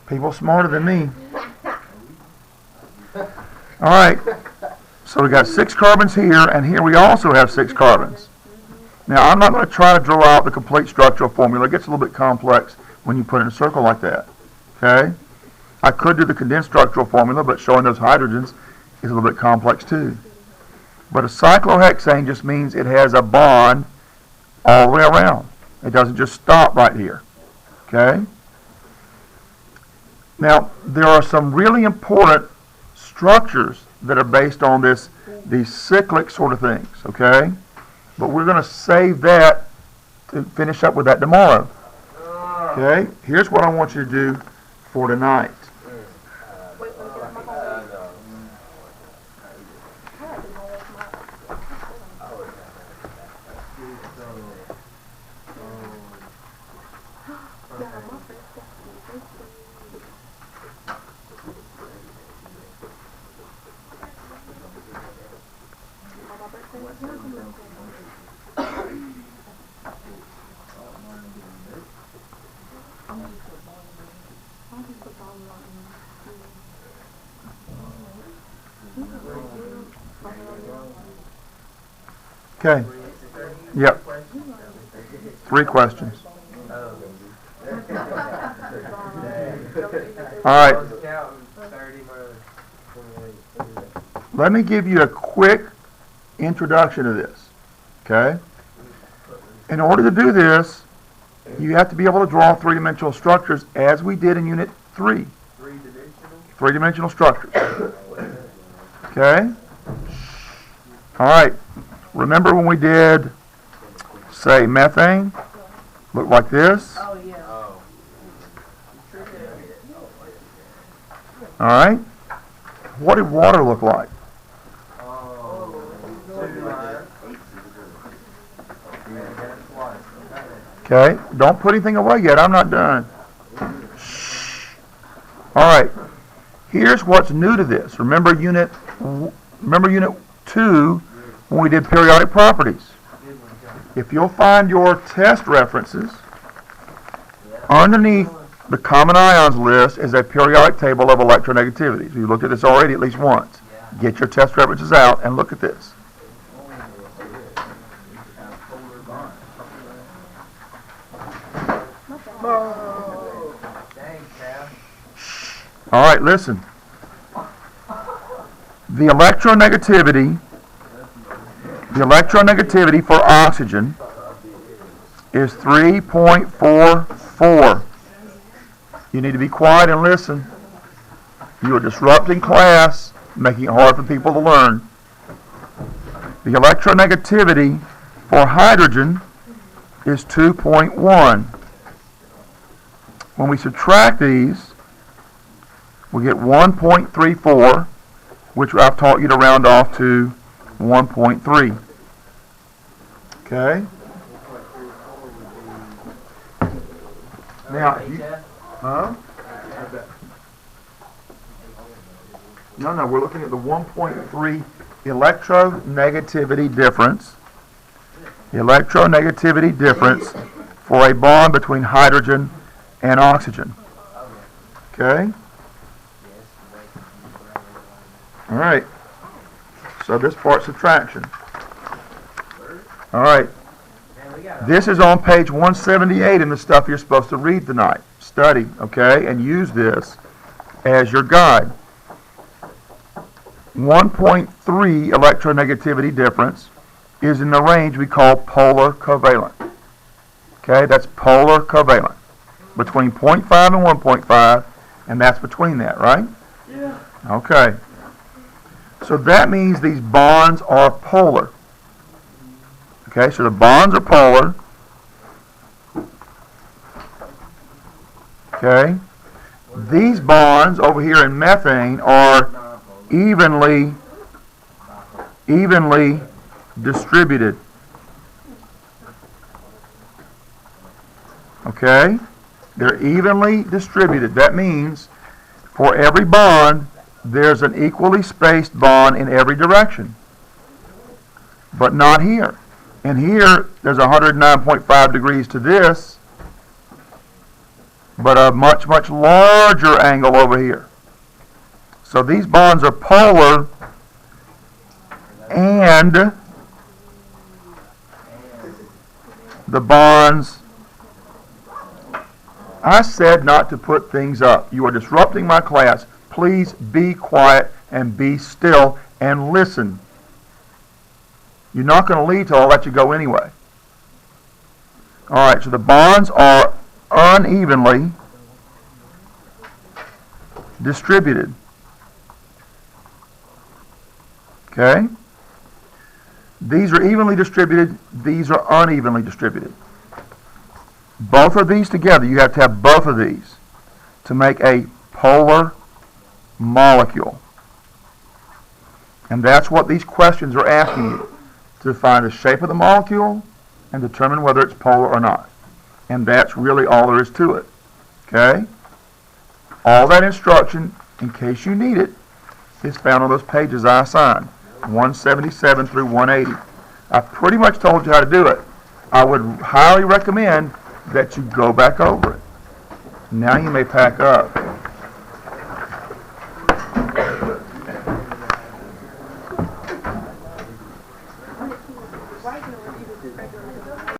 People smarter than me. All right. So we got 6 carbons here, and here we also have 6 carbons. Now, I'm not going to try to draw out the complete structural formula. It gets a little bit complex when you put it in a circle like that. Okay? I could do the condensed structural formula, but showing those hydrogens is a little bit complex too. But a cyclohexane just means it has a bond all the way around. It doesn't just stop right here. Okay? Now, there are some really important structures that are based on these cyclic sort of things, okay? But we're going to save that to finish up with that tomorrow. Okay? Here's what I want you to do for tonight. Okay. Yep. 3 questions. All right. Let me give you a quick introduction to this. Okay? In order to do this, you have to be able to draw 3-dimensional structures as we did in Unit 3. 3-dimensional structures. Okay? All right. Remember when we did, say, methane? Look like this. Oh, yeah. All right. What did water look like? Okay. Don't put anything away yet. I'm not done. All right. Here's what's new to this. Remember Unit 2 when we did periodic properties. If you'll find your test references, underneath the common ions list is a periodic table of electronegativities. You looked at this already at least once. Get your test references out and look at this. All right, listen. The electronegativity for oxygen is 3.44. You need to be quiet and listen. You are disrupting class, making it hard for people to learn. The electronegativity for hydrogen is 2.1. When we subtract these, we get 1.34, which I've taught you to round off to 1.3. Okay? Now, huh? No, we're looking at the 1.3 electronegativity difference. Electronegativity difference for a bond between hydrogen and oxygen. Okay? All right. So this part's subtraction. All right. This is on page 178 in the stuff you're supposed to read tonight. Study, okay, and use this as your guide. 1.3 electronegativity difference is in the range we call polar covalent. Okay, that's polar covalent. Between 0.5 and 1.5, and that's between that, right? Yeah. Okay. So that means these bonds are polar. Okay, so the bonds are polar. Okay. These bonds over here in methane are evenly distributed. Okay? They're evenly distributed. That means for every bond, there's an equally spaced bond in every direction. But not here. And here, there's 109.5 degrees to this. but a much, much larger angle over here. So these bonds are polar, and the bonds, I said not to put things up. You are disrupting my class. Please be quiet and be still and listen. You're not going to leave till I'll let you go anyway. All right, so the bonds are unevenly distributed. Okay? These are evenly distributed. These are unevenly distributed. Both of these together, you have to have both of these to make a polar molecule. And that's what these questions are asking you, to find the shape of the molecule and determine whether it's polar or not. And that's really all there is to it. Okay? All that instruction, in case you need it, is found on those pages I assigned, 177 through 180. I pretty much told you how to do it. I would highly recommend that you go back over it. Now you may pack up.